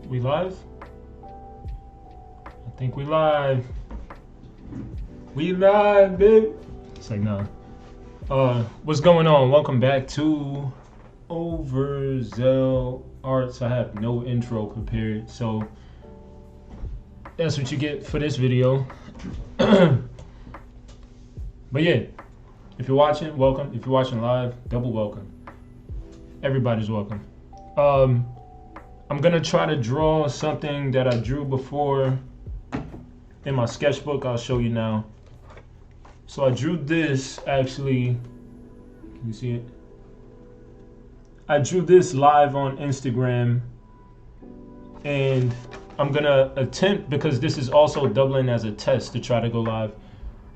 We live? I think we live. We live, baby. It's like, nah. What's going on? Welcome back to Overzeal Arts. I have no intro prepared, so that's what you get for this video. But yeah, if you're watching, welcome. If you're watching live, double welcome. Everybody's welcome. I'm gonna try to draw something that I drew before in my sketchbook. I'll show you now. So I drew this actually. Can you see it? I drew this live on Instagram, and I'm gonna attempt, because this is also doubling as a test, to try to go live.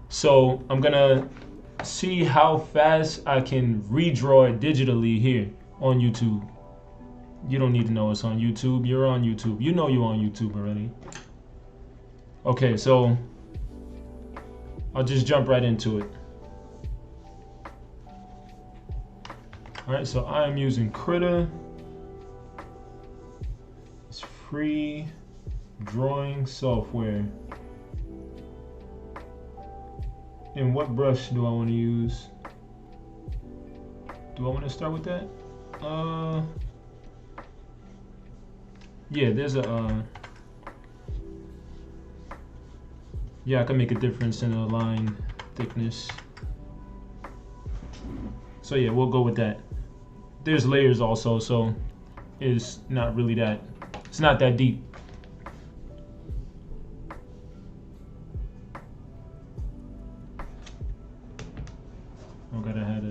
So I'm gonna see how fast I can redraw it digitally here on YouTube. You don't need to know it's on YouTube. You're on YouTube. You know you're on YouTube already. Okay, so I'll just jump right into it. All right, so I am using Krita. It's free drawing software. And what brush do I want to use? Do I want to start with that? Yeah, there's a yeah, I can make a difference in the line thickness. So yeah, we'll go with that. There's layers also, so it's not really that, it's not that deep. I gotta have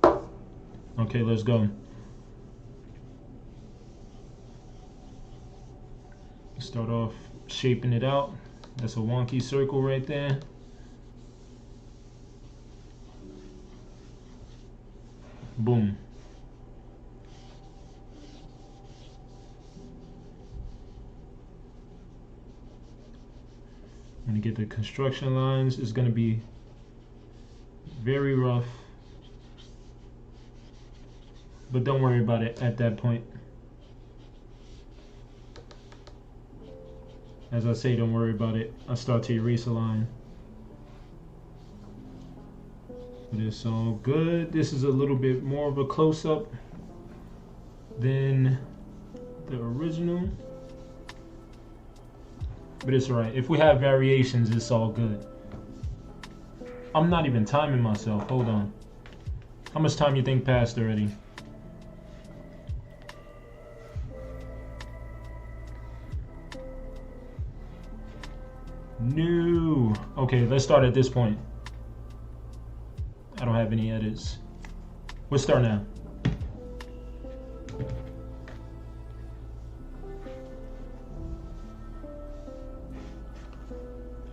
a, okay, let's go. Start off shaping it out. That's a wonky circle right there. Boom. I'm gonna get the construction lines. It's gonna be very rough, but don't worry about it at that point. As I say, don't worry about it. I start to erase a line. But it's all good. This is a little bit more of a close-up than the original. But it's all right. If we have variations, it's all good. I'm not even timing myself. Hold on. How much time you think passed already? No. Okay, let's start at this point. I don't have any edits. We'll start now.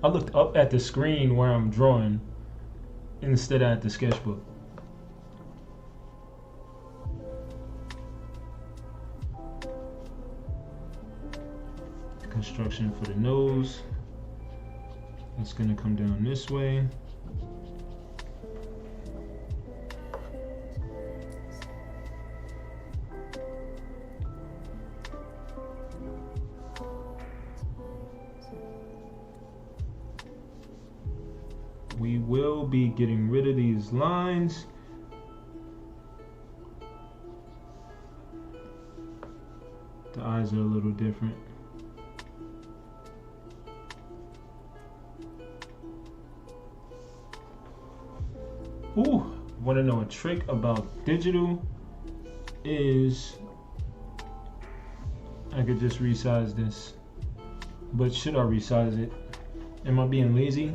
I looked up at the screen where I'm drawing instead of at the sketchbook. Construction for the nose. It's gonna come down this way. We will be getting rid of these lines. The eyes are a little different. Ooh, want to know a trick about digital is I could just resize this. But should I resize it? Am I being lazy?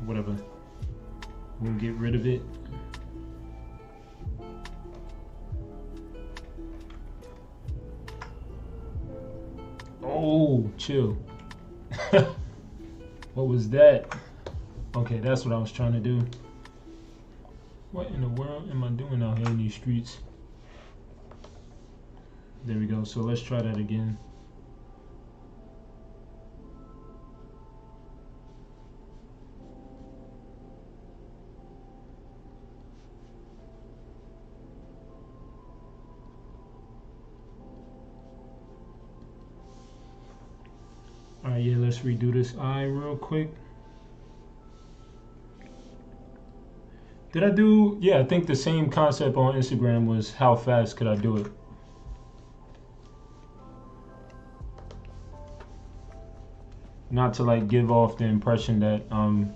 Whatever. We'll get rid of it. Oh, chill. What was that? Okay, that's what I was trying to do. What in the world am I doing out here in these streets? There we go. So let's try that again. let's redo this eye real quick. Did I do, yeah, I think the same concept on Instagram was how fast could I do it? Not to like give off the impression that I'm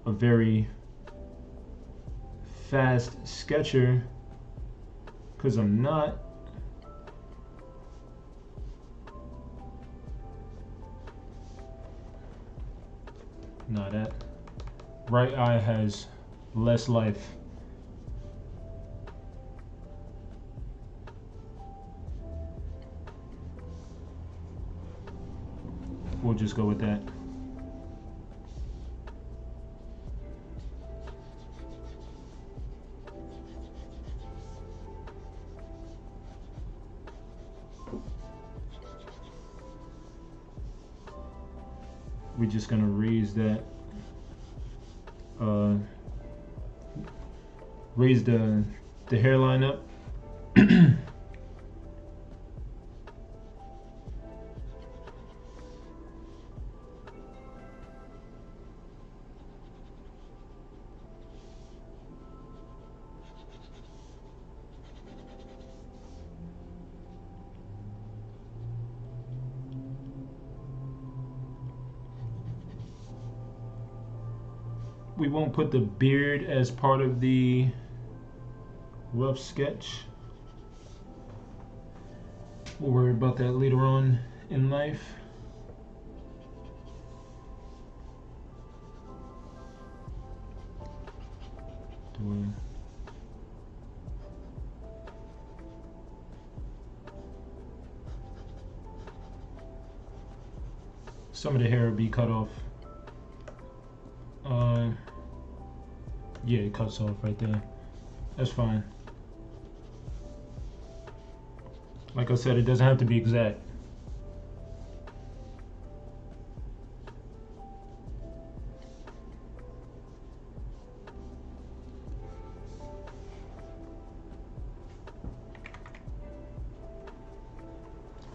a very fast sketcher, because I'm not. No, that right eye has less life. We'll just go with that. We're just gonna raise that, raise the hairline up. We won't put the beard as part of the rough sketch. We'll worry about that later on in life. Some of the hair will be cut off. Yeah, it cuts off right there. That's fine. Like I said, it doesn't have to be exact.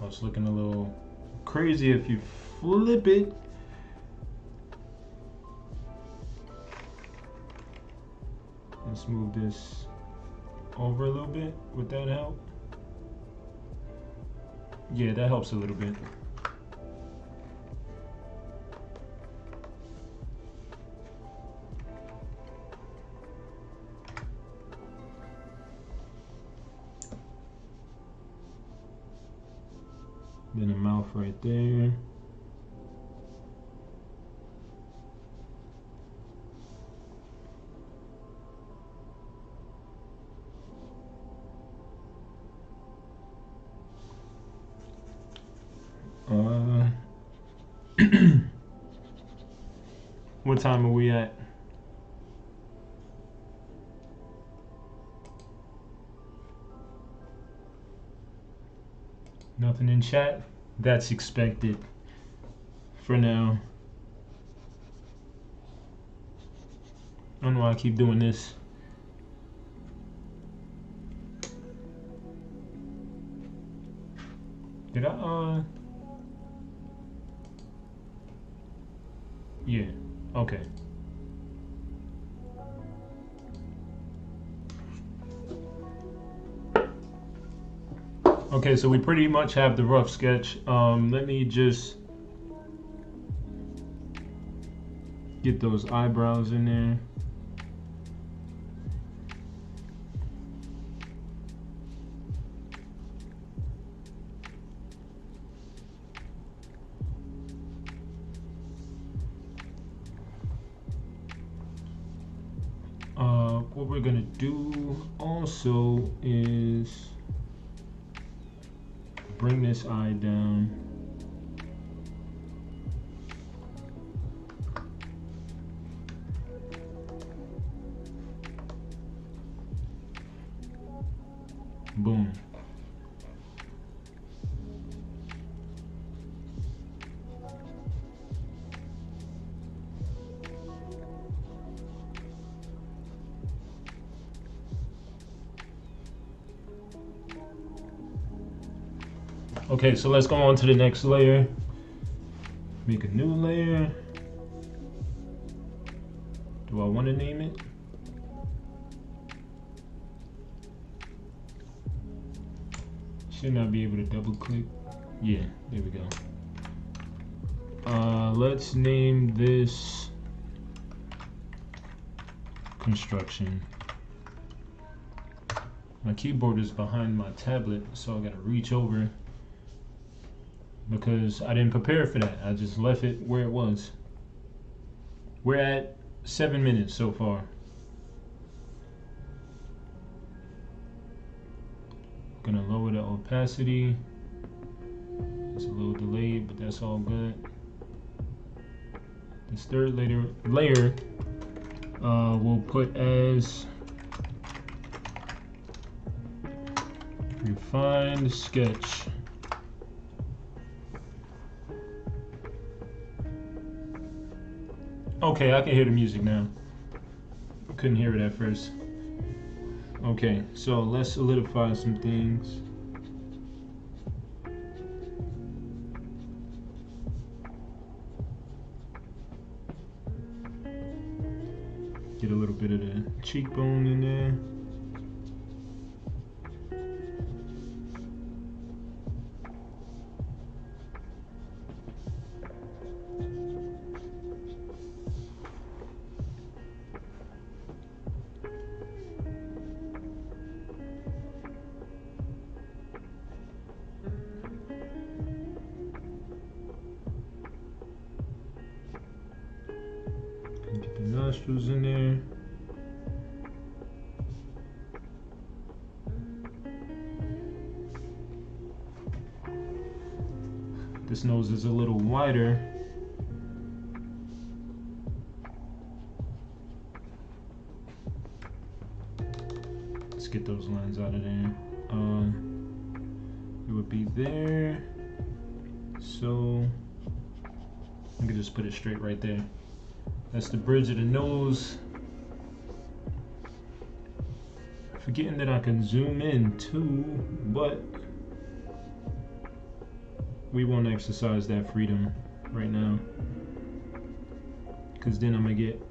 Oh, it's looking a little crazy if you flip it. Let's move this over a little bit. Would that help? Yeah, that helps a little bit. Then a mouth right there. What time are we at? Nothing in chat? That's expected for now. I don't know why I keep doing this. Did I, yeah, okay. Okay, so we pretty much have the rough sketch. Let me just get those eyebrows in there. What we're gonna do also is bring this eye down. Boom. Okay, so let's go on to the next layer. Make a new layer. Do I want to name it? Should not be able to double click. Yeah, there we go. Let's name this construction. My keyboard is behind my tablet, so I gotta reach over because I didn't prepare for that. I just left it where it was. We're at 7 minutes so far. Gonna lower the opacity. It's a little delayed, but that's all good. This third layer we'll put as refined sketch. Okay, I can hear the music now. Couldn't hear it at first. Okay, so let's solidify some things. Get a little bit of the cheekbone in there. Get the nostrils in there. This nose is a little wider. Let's get those lines out of there. It would be there. So I can just put it straight right there. That's the bridge of the nose. Forgetting that I can zoom in too, but we won't exercise that freedom right now, because then I'm gonna get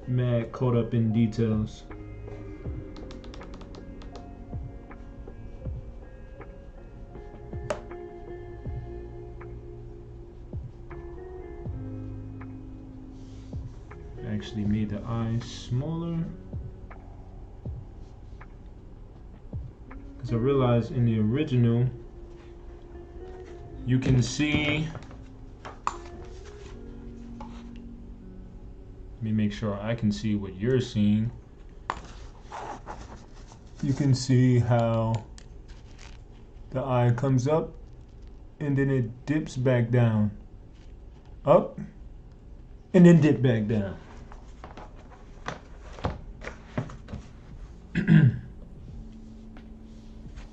mad caught up in details. Actually made the eye smaller because I realized in the original you can see, let me make sure I can see what you're seeing. You can see how the eye comes up and then it dips back down, up and then dip back down.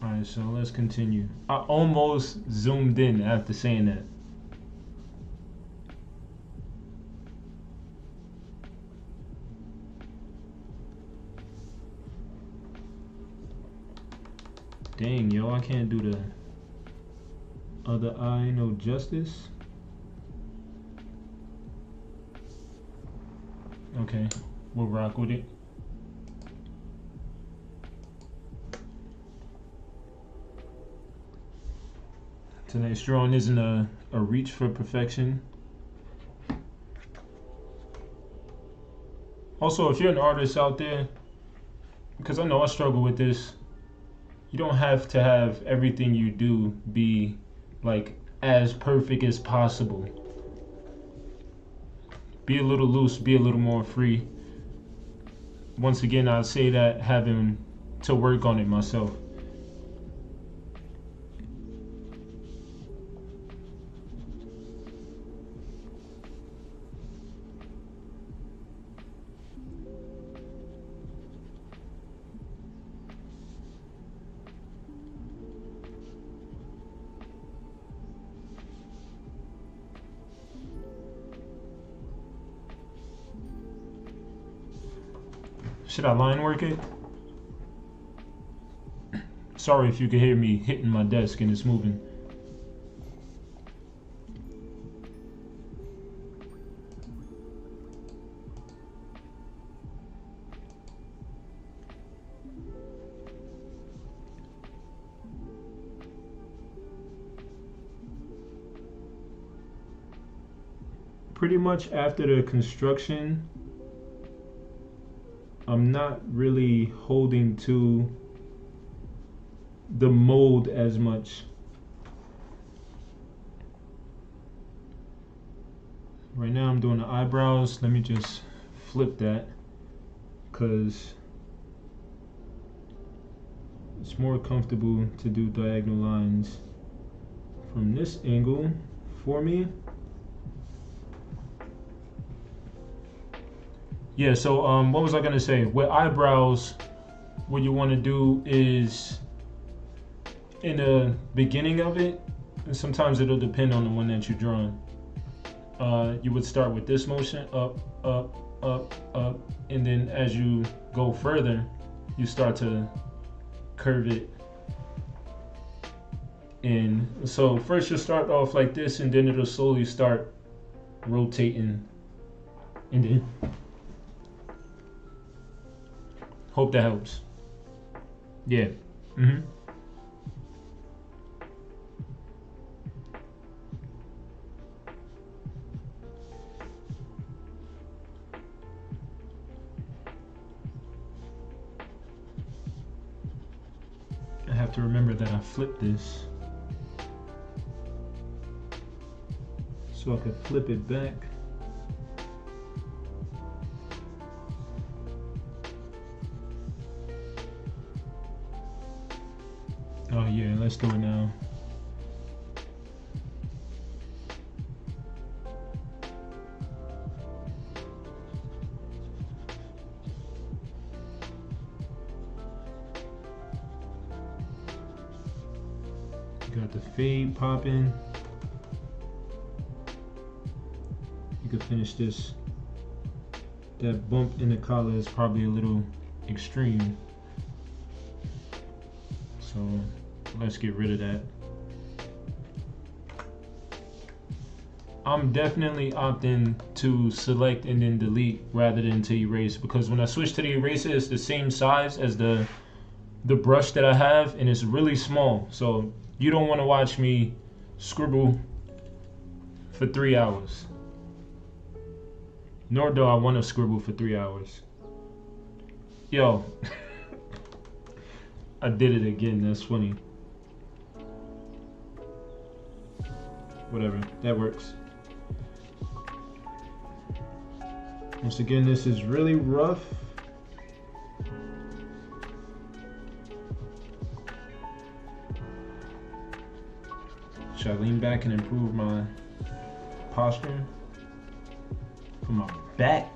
Alright, so let's continue. I almost zoomed in after saying that. Dang, yo, I can't do the other eye no justice. Okay, we'll rock with it. Tonight's drawing isn't a reach for perfection. Also, if you're an artist out there, because I know I struggle with this, you don't have to have everything you do be like as perfect as possible. Be a little loose, be a little more free. Once again, I'll say that having to work on it myself. Should I line work it? Sorry if you can hear me hitting my desk and it's moving. pretty much after the construction, I'm not really holding to the mold as much. Right now I'm doing the eyebrows. Let me just flip that because it's more comfortable to do diagonal lines from this angle for me. Yeah, so what was I gonna say? With eyebrows, what you want to do is in the beginning of it, and sometimes it'll depend on the one that you're drawing. You would start with this motion, up, up, up, up, and then as you go further, you start to curve it in. So first you'll start off like this, and then it'll slowly start rotating, and then hope that helps. Yeah. I have to remember that I flipped this so I could flip it back. Oh yeah, let's do it now. Got the fade popping. You could finish this. That bump in the collar is probably a little extreme. So let's get rid of that. I'm definitely opting to select and then delete rather than to erase, because when I switch to the eraser, it's the same size as the brush that I have, and it's really small. So you don't want to watch me scribble for 3 hours. Nor do I want to scribble for 3 hours. Yo, I did it again. That's funny. Whatever, that works. Once again, this is really rough. Should I lean back and improve my posture for my back?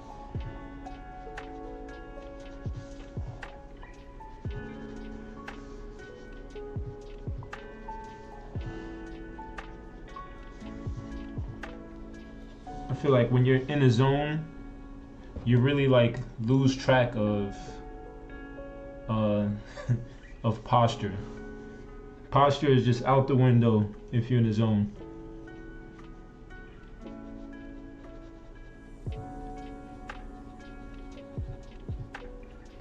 I feel like when you're in a zone, you really like lose track of of posture. Posture is just out the window if you're in the zone.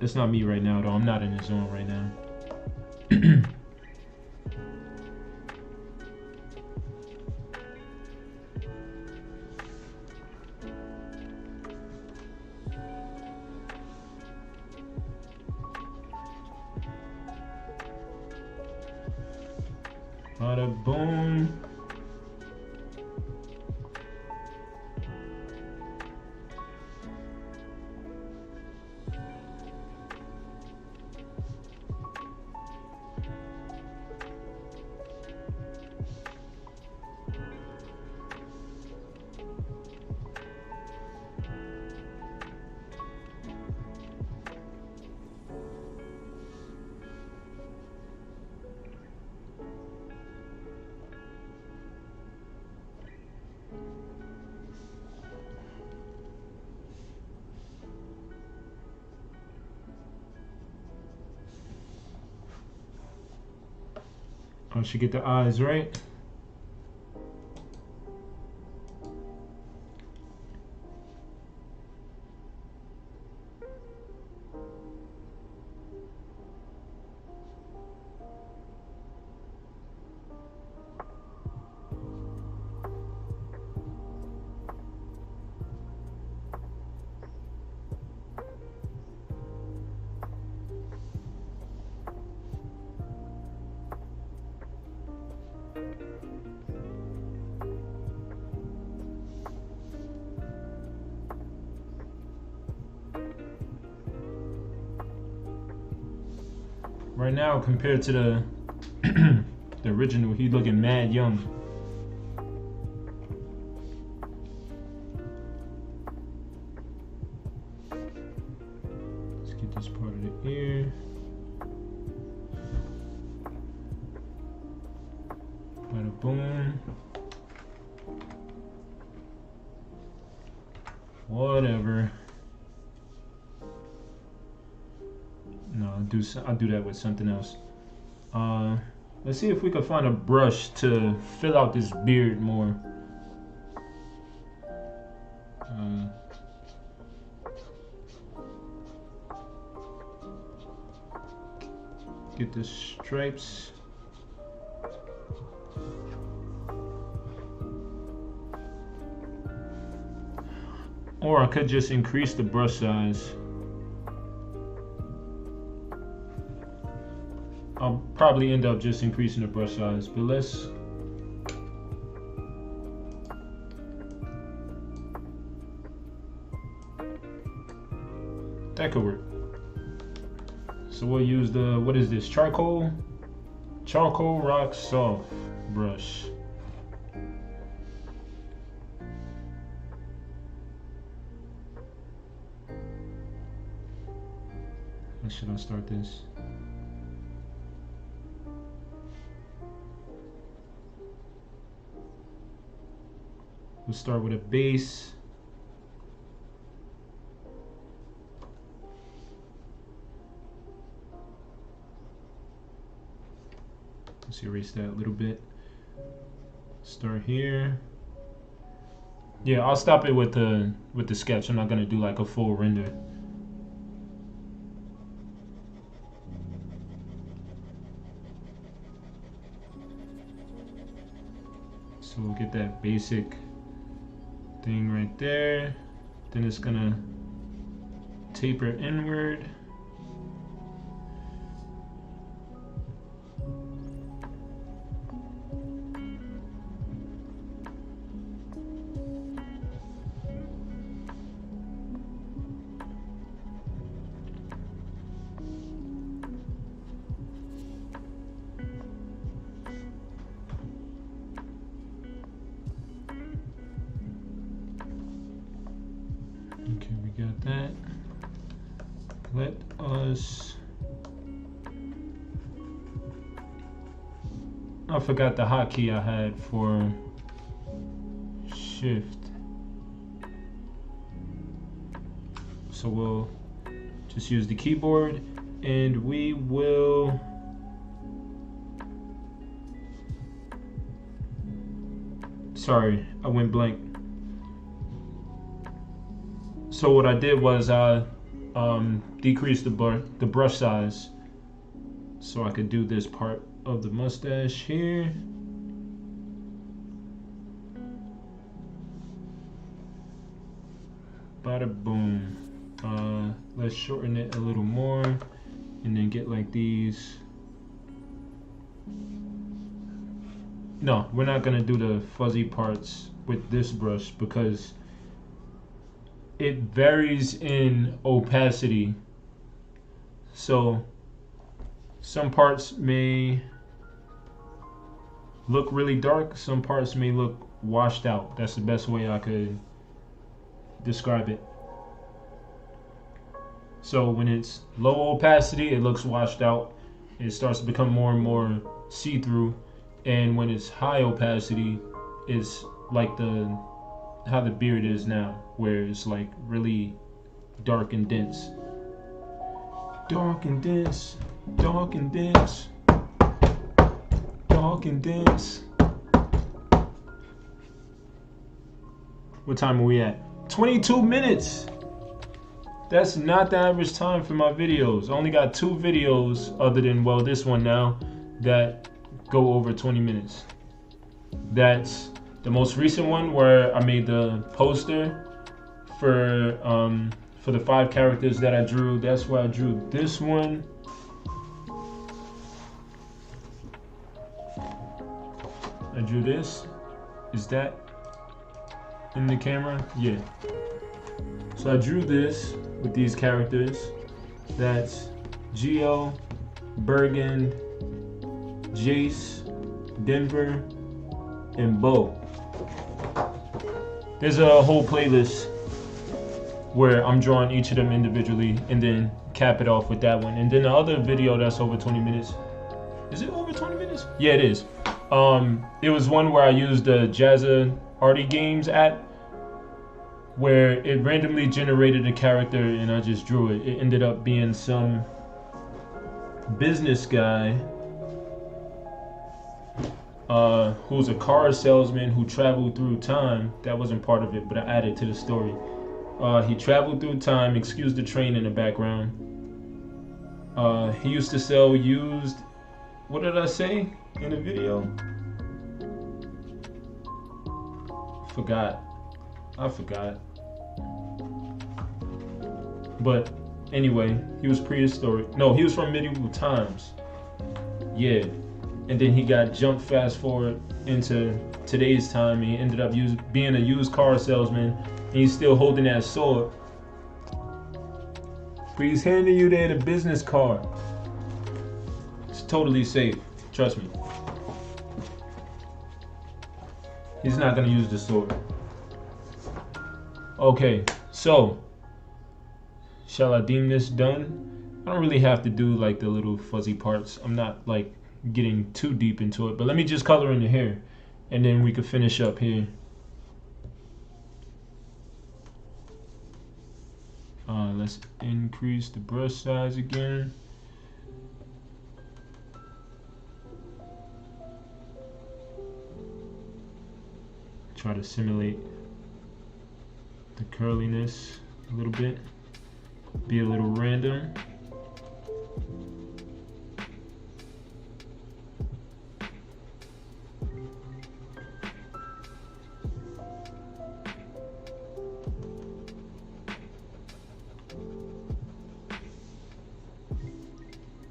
That's not me right now though. I'm not in the zone right now. Bada boom. I should get the eyes right. Right now, compared to the the original, he's looking mad young. Let's get this part of the ear. Bada boom. Whatever. No, I'll do that with something else. Let's see if we can find a brush to fill out this beard more. Get the stripes. Or I could just increase the brush size. I'll probably end up just increasing the brush size, but let's that could work. So we'll use the, what is this, charcoal rock soft brush. How should I start this? We'll start with a base. Let's erase that a little bit. Start here. Yeah, I'll stop it with the sketch. I'm not gonna do like a full render. So we'll get that basic thing right there. Then it's gonna taper inward. Okay, we got that. Let us, I forgot the hotkey I had for shift. So we'll just use the keyboard and we will sorry, I went blank. So what I did was I decreased the brush size so I could do this part of the mustache here. Bada boom. Let's shorten it a little more and then get like these. No, we're not gonna do the fuzzy parts with this brush because it varies in opacity. So some parts may look really dark, some parts may look washed out. That's the best way I could describe it. So when it's low opacity, it looks washed out. It starts to become more and more see-through. And when it's high opacity, it's like how the beard is now, where it's like really dark and dense. Dark and dense, dark and dense, dark and dense. What time are we at? 22 minutes. That's not the average time for my videos. I only got 2 videos other than, well, this one now, that go over 20 minutes. That's the most recent one where I made the poster for the 5 characters that I drew. That's why I drew this one. drew this. Is that in the camera? Yeah. So I drew this with these characters. That's Geo, Bergen, Jace, Denver, and Bo. There's a whole playlist where I'm drawing each of them individually and then cap it off with that one. And then the other video that's over 20 minutes. Is it over 20 minutes? Yeah, it is. It was one where I used the Jazza Arty Games app where it randomly generated a character and I just drew it. It ended up being some business guy who's a car salesman who traveled through time. That wasn't part of it, but I added to the story. He traveled through time, excuse the train in the background. He used to sell used, what did I say in the video? I forgot. But anyway, he was prehistoric. No, he was from medieval times. Yeah. And then he got jumped fast forward into today's time. He ended up being a used car salesman. And he's still holding that sword. But he's handing you there the business card. It's totally safe. Trust me. He's not going to use the sword. Okay, so shall I deem this done? I don't really have to do like the little fuzzy parts. I'm not like getting too deep into it, but let me just color in the hair and then we can finish up here. Let's increase the brush size again. Try to simulate the curliness a little bit. Be a little random.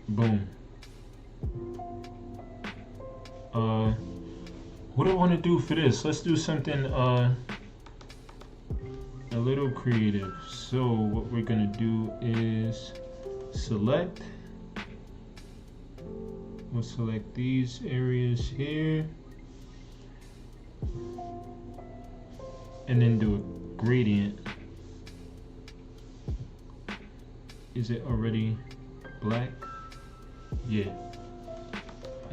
Boom. What do I want to do for this? Let's do something a little creative. So what we're gonna do is select. We'll select these areas here and then do a gradient. Is it already black? Yeah.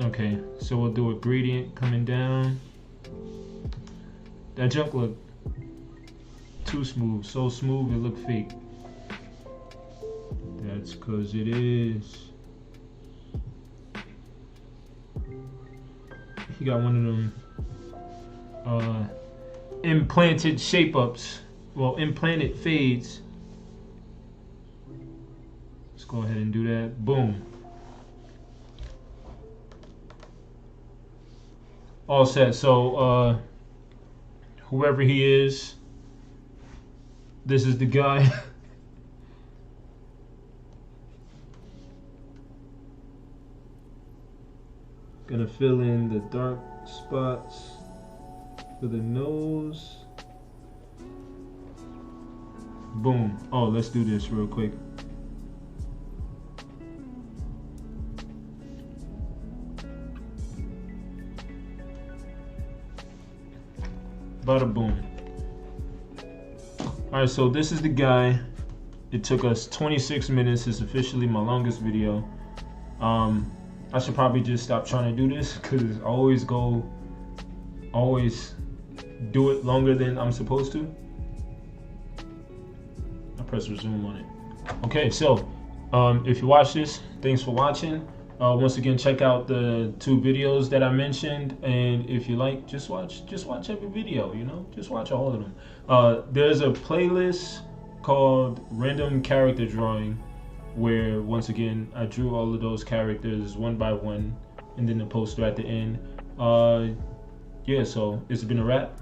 Okay, so we'll do a gradient coming down. That junk looked too smooth, so smooth it looked fake. That's cause it is. He got one of them implanted shape ups. Well, implanted fades. Let's go ahead and do that. Boom. All set. So whoever he is, this is the guy. Gonna fill in the dark spots for the nose. Boom. Oh, let's do this real quick. Bada boom. Alright, so this is the guy. It took us 26 minutes. It's officially my longest video. I should probably just stop trying to do this because I always do it longer than I'm supposed to. I press resume on it. Okay, so if you watch this, thanks for watching. Once again, check out the 2 videos that I mentioned, and if you like, just watch every video, you know, just watch all of them. There's a playlist called Random Character Drawing where, once again, I drew all of those characters one by one and then the poster at the end. Yeah, so it's been a wrap.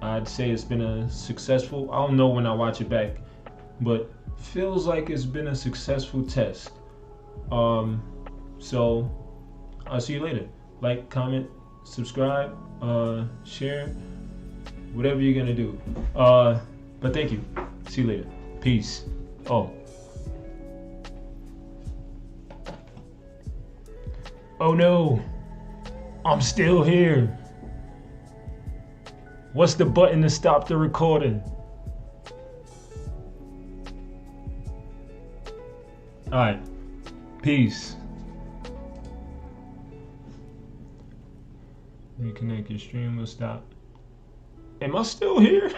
I'd say it's been a successful, I don't know when I watch it back, but feels like it's been a successful test. So I'll see you later. Like, comment, subscribe, share, whatever you're gonna do. But thank you. See you later. Peace. Oh no, I'm still here. What's the button to stop the recording? All right, peace. Reconnect your stream will stop. Am I still here?